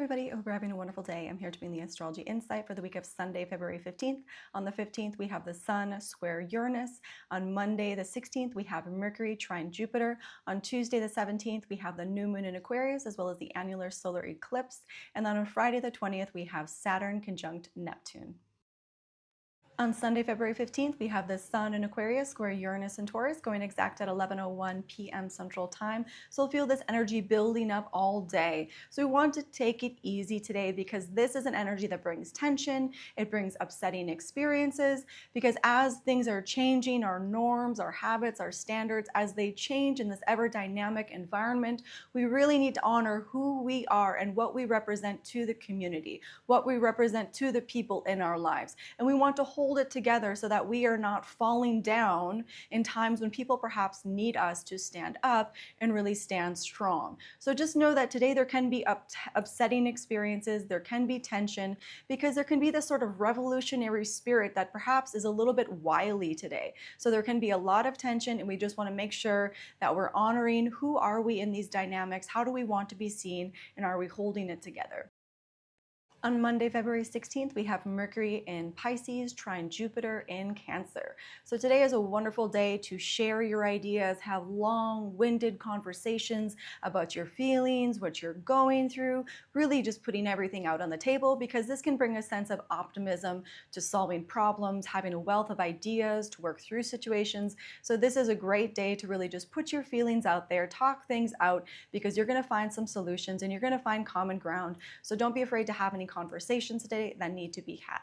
everybody, I hope you're having a wonderful day. I'm here to bring the Astrology Insight for the week of Sunday, February 15th. On the 15th, we have the Sun square Uranus. On Monday, the 16th, we have Mercury trine Jupiter. On Tuesday, the 17th, we have the new moon in Aquarius, as well as the annular solar eclipse. And then on Friday, the 20th, we have Saturn conjunct Neptune. On Sunday, February 15th, we have the Sun in Aquarius square Uranus and Taurus going exact at 11:01 p.m. Central Time. So we'll feel this energy building up all day. So we want to take it easy today because this is an energy that brings tension. It brings upsetting experiences because as things are changing, our norms, our habits, our standards, as they change in this ever dynamic environment, we really need to honor who we are and what we represent to the community, what we represent to the people in our lives. And we want to hold it together so that we are not falling down in times when people perhaps need us to stand up and really stand strong. So just know that today there can be upsetting experiences, there can be tension, because there can be this sort of revolutionary spirit that perhaps is a little bit wily today. So there can be a lot of tension, and we just want to make sure that we're honoring who are we in these dynamics, how do we want to be seen, and are we holding it together. On Monday, February 16th, we have Mercury in Pisces trine Jupiter in Cancer. So today is a wonderful day to share your ideas, have long-winded conversations about your feelings, what you're going through, really just putting everything out on the table, because this can bring a sense of optimism to solving problems, having a wealth of ideas to work through situations. So this is a great day to really just put your feelings out there, talk things out, because you're going to find some solutions and you're going to find common ground. So don't be afraid to have any conversations today that need to be had.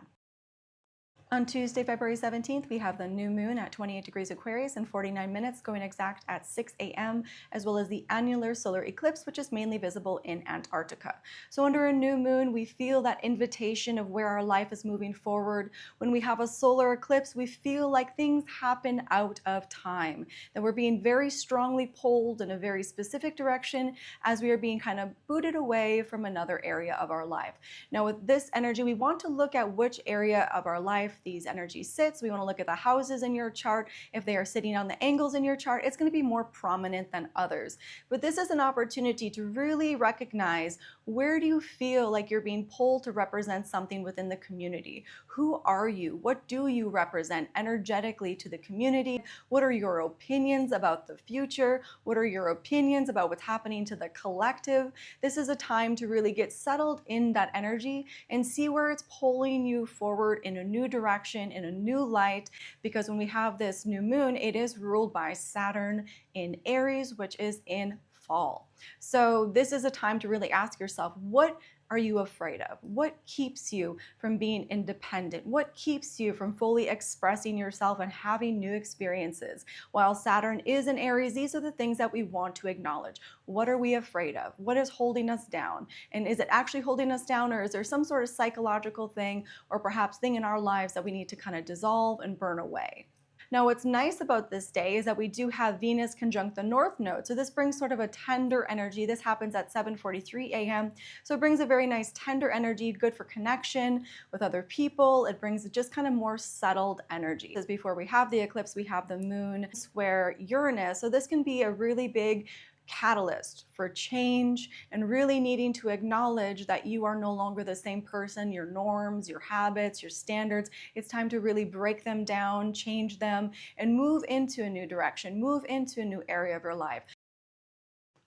On Tuesday, February 17th, we have the new moon at 28 degrees Aquarius in 49 minutes going exact at 6 a.m., as well as the annular solar eclipse, which is mainly visible in Antarctica. So under a new moon, we feel that invitation of where our life is moving forward. When we have a solar eclipse, we feel like things happen out of time, that we're being very strongly pulled in a very specific direction as we are being kind of booted away from another area of our life. Now with this energy, we want to look at which area of our life these energies sit. So we want to look at the houses in your chart. If they are sitting on the angles in your chart, it's going to be more prominent than others. But this is an opportunity to really recognize, where do you feel like you're being pulled to represent something within the community? Who are you? What do you represent energetically to the community? What are your opinions about the future? What are your opinions about what's happening to the collective? This is a time to really get settled in that energy and see where it's pulling you forward in a new direction, in a new light, because when we have this new moon, it is ruled by Saturn in Aries, which is in fall. So this is a time to really ask yourself, what are you afraid of? What keeps you from being independent? What keeps you from fully expressing yourself and having new experiences? While Saturn is in Aries, these are the things that we want to acknowledge. What are we afraid of? What is holding us down? And is it actually holding us down, or is there some sort of psychological thing or perhaps thing in our lives that we need to kind of dissolve and burn away? Now, what's nice about this day is that we do have Venus conjunct the North Node. So this brings sort of a tender energy. This happens at 7:43 a.m. So it brings a very nice tender energy, good for connection with other people. It brings just kind of more settled energy. Because before we have the eclipse, we have the moon square Uranus. So this can be a really big catalyst for change and really needing to acknowledge that you are no longer the same person, your norms, your habits, your standards. It's time to really break them down, change them, and move into a new direction, move into a new area of your life.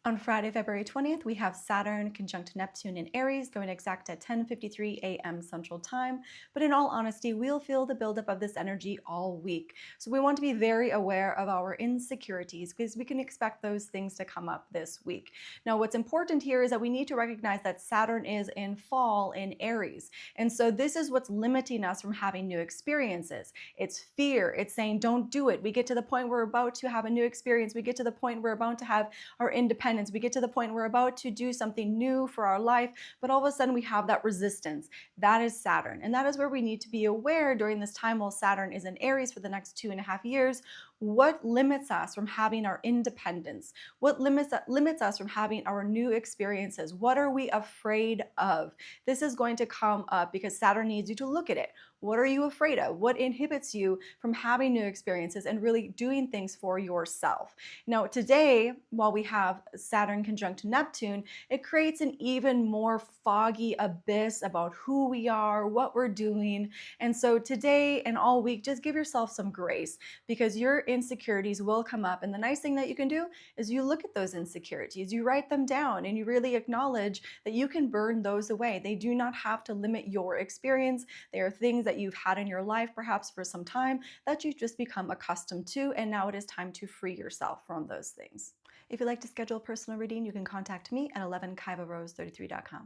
On Friday, February 20th, we have Saturn conjunct Neptune in Aries going exact at 10:53 a.m. Central Time. But in all honesty, we'll feel the buildup of this energy all week. So we want to be very aware of our insecurities, because we can expect those things to come up this week. Now, what's important here is that we need to recognize that Saturn is in fall in Aries. And so this is what's limiting us from having new experiences. It's fear. It's saying, don't do it. We get to the point where we're about to have a new experience. We get to the point where we're about to have our independence. We get to the point we're about to do something new for our life, but all of a sudden we have that resistance. That is Saturn. And that is where we need to be aware during this time while Saturn is in Aries for the next 2.5 years. What limits us from having our independence? What limits us from having our new experiences? What are we afraid of? This is going to come up because Saturn needs you to look at it. What are you afraid of? What inhibits you from having new experiences and really doing things for yourself? Now, today, while we have Saturn conjunct Neptune, it creates an even more foggy abyss about who we are, what we're doing. And so today and all week, just give yourself some grace because your insecurities will come up. And the nice thing that you can do is you look at those insecurities, you write them down, and you really acknowledge that you can burn those away. They do not have to limit your experience. They are things that you've had in your life, perhaps for some time, that you've just become accustomed to. And now it is time to free yourself from those things. If you'd like to schedule a personal reading, you can contact me at 11kaivarose33.com.